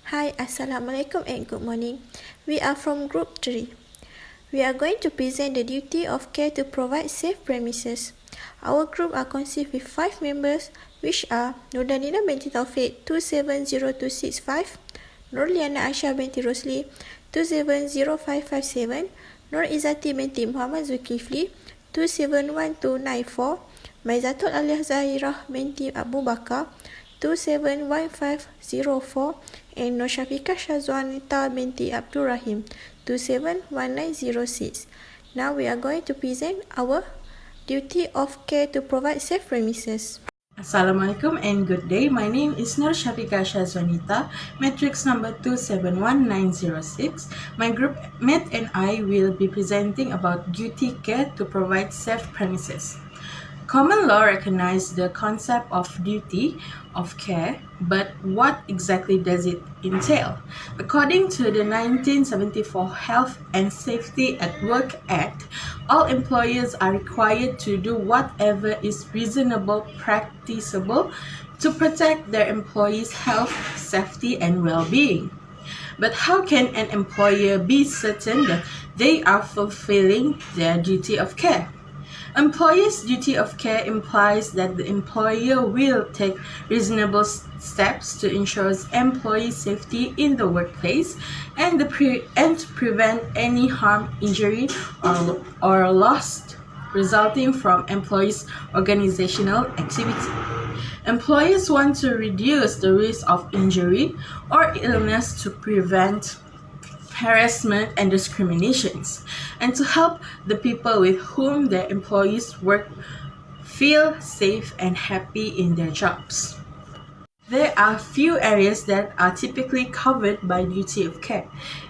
Hi, Assalamualaikum and good morning. We are from Group 3. We are going to present the duty of care to provide safe premises. Our group are conceived with 5 members, which are Nurdalina binti Taufik 270265, Nurliana Aisyah binti Rosli 270557, Nur Izzati binti Muhammad Zulkifli 271294, Maizatul Aliyah Zahirah binti Abu Bakar 271504, and Nur Syafiqah Shazwanita binti Abdul Rahim 271906. Now we are going to present our duty of care to provide safe premises. Assalamualaikum and good day. My name is Nur Syafiqah Shazwanita, matrix number 271906. My group mate and I will be presenting about duty care to provide safe premises. Common law recognizes the concept of duty of care, but what exactly does it entail? According to the 1974 Health and Safety at Work Act, all employers are required to do whatever is reasonable, practicable to protect their employees' health, safety, and well-being. But how can an employer be certain that they are fulfilling their duty of care? Employer's duty of care implies that the employer will take reasonable steps to ensure employee safety in the workplace and to prevent any harm, injury, or loss resulting from employees' organizational activity. Employers want to reduce the risk of injury or illness to prevent harassment and discriminations, and to help the people with whom their employees work feel safe and happy in their jobs. There are few areas that are typically covered by duty of care.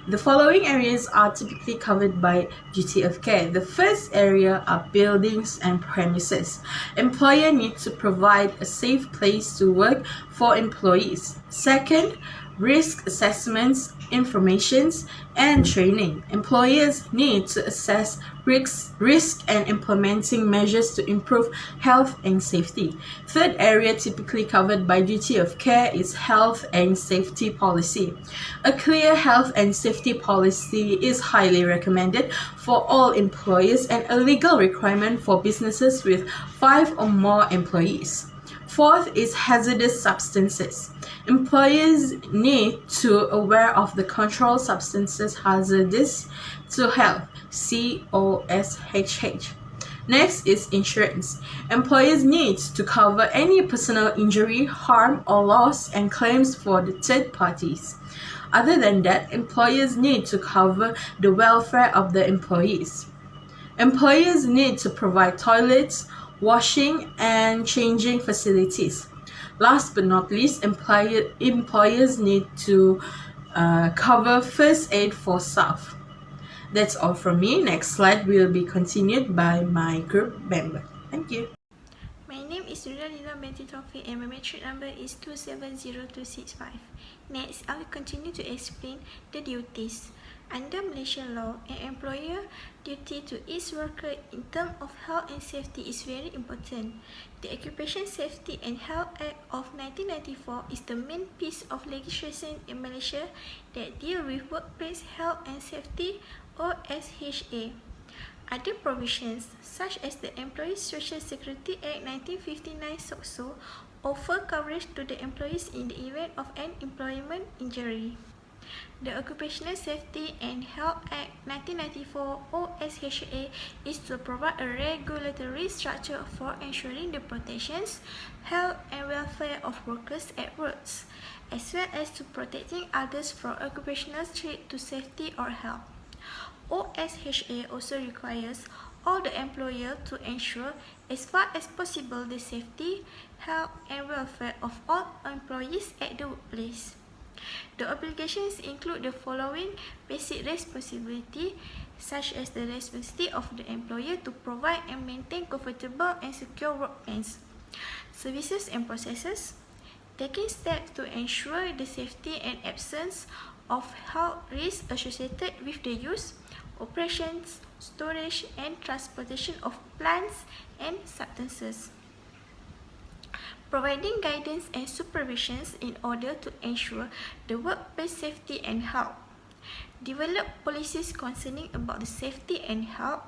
The following areas are typically covered by duty of care. The first area are buildings and premises. Employer needs to provide a safe place to work for employees. Second, risk assessments, informations, and training. Employers need to assess risk and implementing measures to improve health and safety. Third area typically covered by duty of care is health and safety policy. A clear health and safety policy is highly recommended for all employers and a legal requirement for businesses with 5 or more employees. Fourth is hazardous substances. Employers need to aware of the controlled substances hazardous to health, COSHH. Next is insurance. Employers need to cover any personal injury, harm, or loss and claims for the third parties. Other than that, employers need to cover the welfare of the employees. Employers need to provide toilets, washing and changing facilities. Last but not least, employers need to cover first aid for staff. That's all from me. Next slide will be continued by my group member. Thank you. My name is Nurdalina binti Taufik and my matric number is 270265. Next, I will continue to explain the duties. Under Malaysian law, an employer duty to its worker in terms of health and safety is very important. The Occupation Safety and Health Act of 1994 is the main piece of legislation in Malaysia that deal with workplace health and safety, or SHA. Other provisions, such as the Employees Social Security Act 1959 (SOCSO), offer coverage to the employees in the event of an employment injury. The Occupational Safety and Health Act 1994 (OSHA) is to provide a regulatory structure for ensuring the protections, health and welfare of workers at work, as well as to protecting others from occupational threat to safety or health. OSHA also requires all the employer to ensure as far as possible the safety, health and welfare of all employees at the workplace. The obligations include the following basic responsibility, such as the responsibility of the employer to provide and maintain comfortable and secure workplace, services and processes, taking steps to ensure the safety and absence of health risks associated with the use, operations, storage and transportation of plants and substances. providing guidance and supervisions in order to ensure the workplace safety and health, develop policies concerning about the safety and health,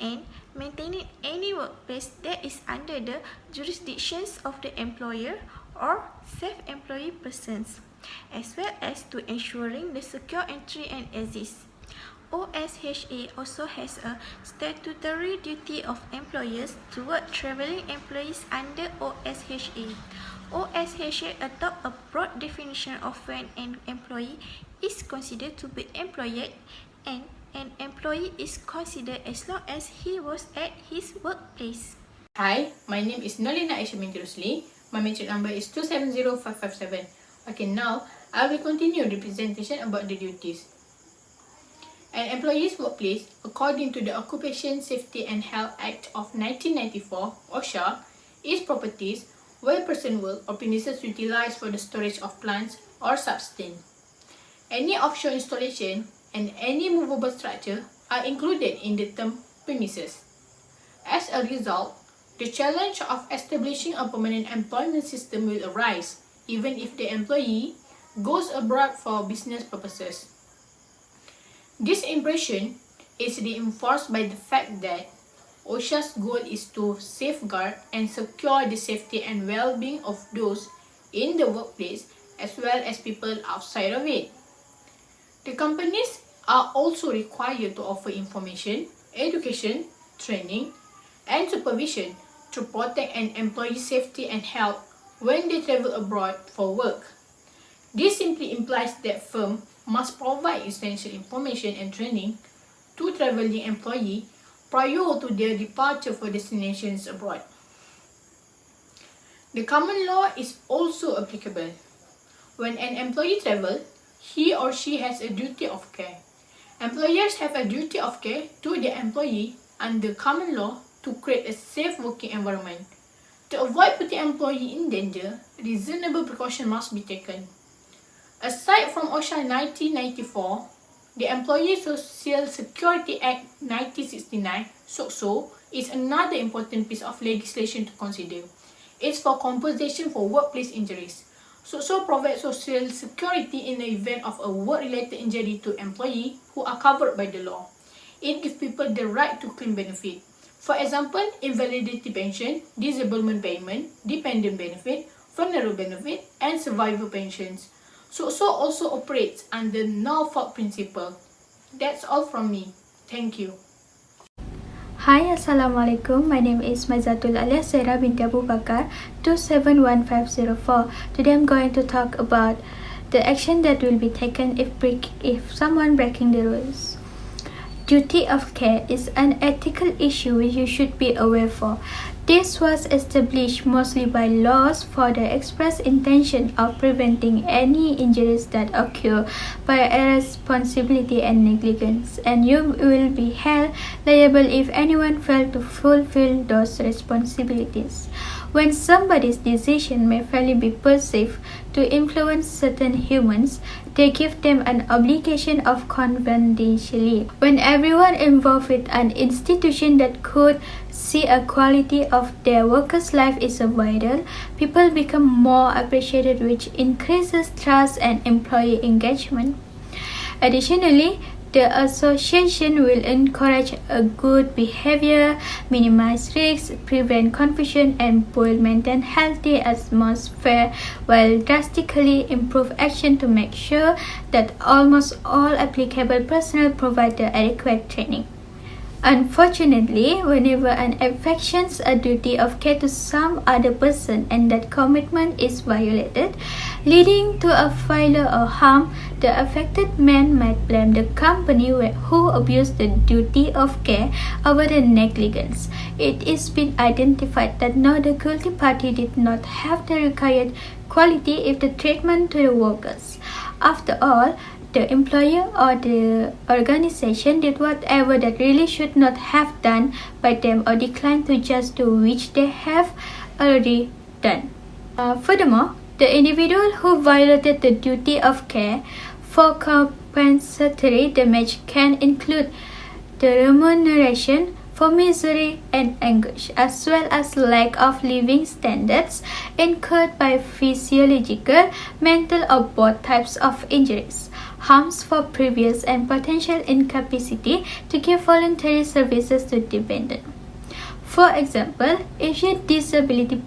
and maintaining any workplace that is under the jurisdictions of the employer or self-employed persons, as well as to ensuring the secure entry and exit. OSHA also has a statutory duty of employers toward travelling employees under OSHA. OSHA adopts a broad definition of when an employee is considered to be employed, and an employee is considered as long as he was at his workplace. Hi, my name is Nolina Aisha binti Rusli. My matric number is 270557. Okay, now I will continue the presentation about the duties. An employee's workplace, according to the Occupation Safety and Health Act of 1994, OSHA, is properties where person work or premises utilized for the storage of plants or substance. Any offshore installation and any movable structure are included in the term premises. As a result, the challenge of establishing a permanent employment system will arise, even if the employee goes abroad for business purposes. This impression is reinforced by the fact that OSHA's goal is to safeguard and secure the safety and well-being of those in the workplace as well as people outside of it. The companies are also required to offer information, education, training, and supervision to protect an employee's safety and health when they travel abroad for work. This simply implies that firm must provide essential information and training to traveling employee prior to their departure for destinations abroad. The common law is also applicable. When an employee travels, he or she has a duty of care. Employers have a duty of care to their employee under common law to create a safe working environment. To avoid putting employee in danger, reasonable precaution must be taken. Aside from OSHA 1994, the Employee Social Security Act 1969, GHOU3063, is another important piece of legislation to consider. It's for compensation for workplace injuries. GHOU3063 provides social security in the event of a work-related injury to employees who are covered by the law. It gives people the right to claim benefit. For example, invalidity pension, disablement payment, dependent benefit, funeral benefit, and survivor pensions. GHOU3063 also operates under no-fault principle. That's all from me. Thank you. Hi, Assalamualaikum. My name is Maizatul alias Sarah binti Abu Bakar 271504. Today I'm going to talk about the action that will be taken if someone breaking the rules. Duty of care is an ethical issue which you should be aware for. This was established mostly by laws for the express intention of preventing any injuries that occur by irresponsibility and negligence, and you will be held liable if anyone fails to fulfill those responsibilities. When somebody's decision may fairly be perceived to influence certain humans, they give them an obligation of confidentiality. When everyone involved with an institution that could see a quality of their workers' life is vital, people become more appreciated, which increases trust and employee engagement. Additionally, the association will encourage a good behavior, minimize risks, prevent confusion, and will maintain healthy atmosphere while drastically improve action to make sure that almost all applicable personnel provide the adequate training. Unfortunately, whenever an affections a duty of care to some other person and that commitment is violated, leading to a failure or harm, the affected man might blame the company who abused the duty of care over the negligence. It is been identified that no, the guilty party did not have the required quality if the treatment to the workers. After all, the employer or the organization did whatever that really should not have done by them or declined to just do which they have already done. Furthermore, the individual who violated the duty of care for compensatory damage can include the remuneration for misery and anguish, as well as lack of living standards incurred by physiological, mental, or both types of injuries, harms for previous and potential incapacity to give voluntary services to dependent. For example, if your disability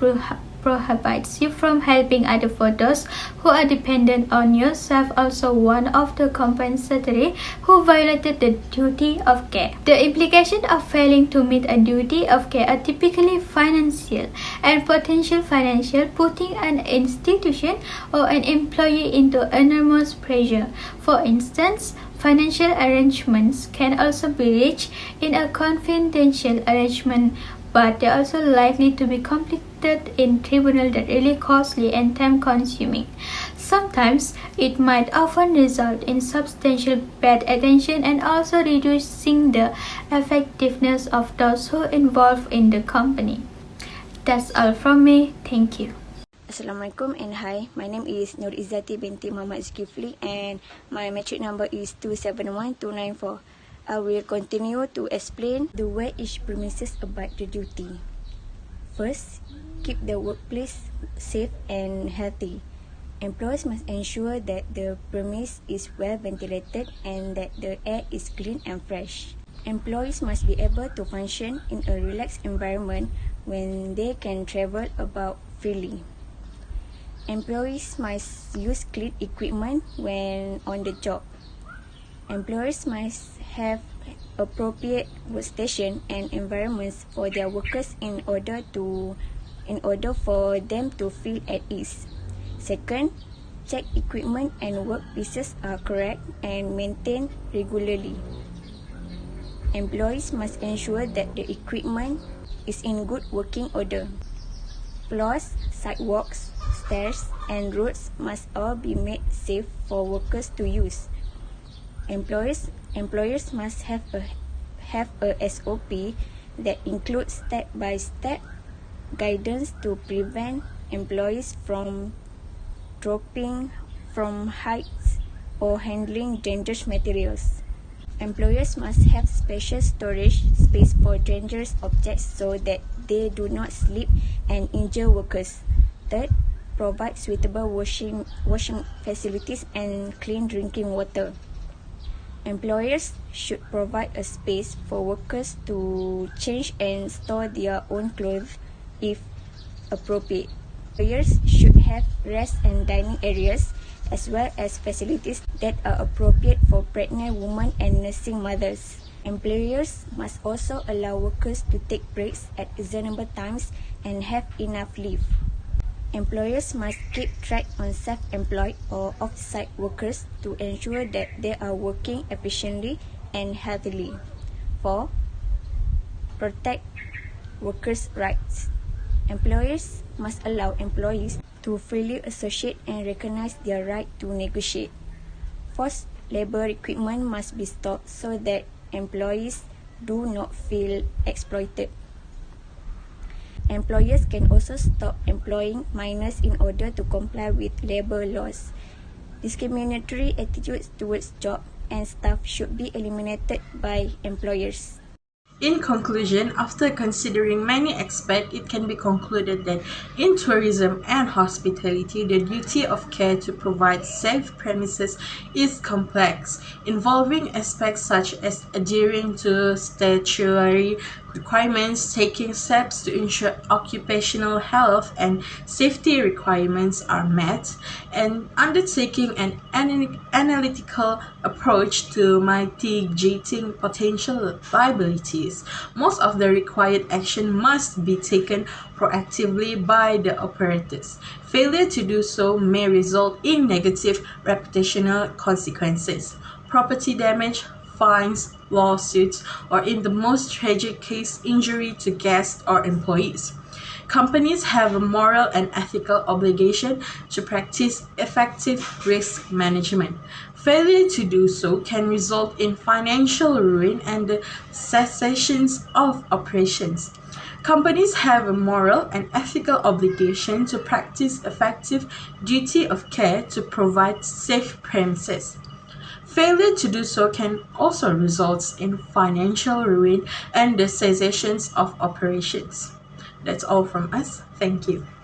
prohibits you from helping others for those who are dependent on yourself, also one of the compensatory who violated the duty of care. The implications of failing to meet a duty of care are typically financial and potential financial, putting an institution or an employee into enormous pressure. For instance, financial arrangements can also be reached in a confidential arrangement, but they are also likely to be completed in tribunal that really costly and time-consuming. Sometimes it might often result in substantial bad attention and also reducing the effectiveness of those who involved in the company. That's all from me. Thank you. Assalamualaikum and hi, my name is Nur Izzati binti Muhammad Zulkifli and my metric number is 271294. I will continue to explain the way each premises abide the duty. First, keep the workplace safe and healthy. Employers must ensure that the premise is well ventilated and that the air is clean and fresh. Employees must be able to function in a relaxed environment when they can travel about freely. Employees must use clean equipment when on the job. Employers must have appropriate workstation and environments for their workers in order for them to feel at ease. Second, check equipment and workpieces are correct and maintained regularly. Employees must ensure that the equipment is in good working order. Floors, sidewalks, stairs, and roads must all be made safe for workers to use. Employers must have a SOP that includes step-by-step guidance to prevent employees from dropping from heights or handling dangerous materials. Employers must have special storage space for dangerous objects so that they do not slip and injure workers. Third, provide suitable washing facilities and clean drinking water. Employers should provide a space for workers to change and store their own clothes if appropriate. Employers should have rest and dining areas as well as facilities that are appropriate for pregnant women and nursing mothers. Employers must also allow workers to take breaks at reasonable times and have enough leave. Employers must keep track on self-employed or off-site workers to ensure that they are working efficiently and healthily. 4. Protect workers' rights. Employers must allow employees to freely associate and recognize their right to negotiate. Forced labor equipment must be stopped so that employees do not feel exploited. Employers can also stop employing minors in order to comply with labor laws. Discriminatory attitudes towards job and staff should be eliminated by employers. In conclusion, after considering many aspects, it can be concluded that in tourism and hospitality, the duty of care to provide safe premises is complex, involving aspects such as adhering to statutory requirements, taking steps to ensure occupational health and safety requirements are met, and undertaking an analytical approach to mitigating potential liabilities. Most of the required action must be taken proactively by the operators. Failure to do so may result in negative reputational consequences, property damage, fines, lawsuits, or in the most tragic case, injury to guests or employees. Companies have a moral and ethical obligation to practice effective risk management. Failure to do so can result in financial ruin and the cessation of operations. Companies have a moral and ethical obligation to practice effective duty of care to provide safe premises. failure to do so can also result in financial ruin and the cessations of operations. That's all from us. Thank you.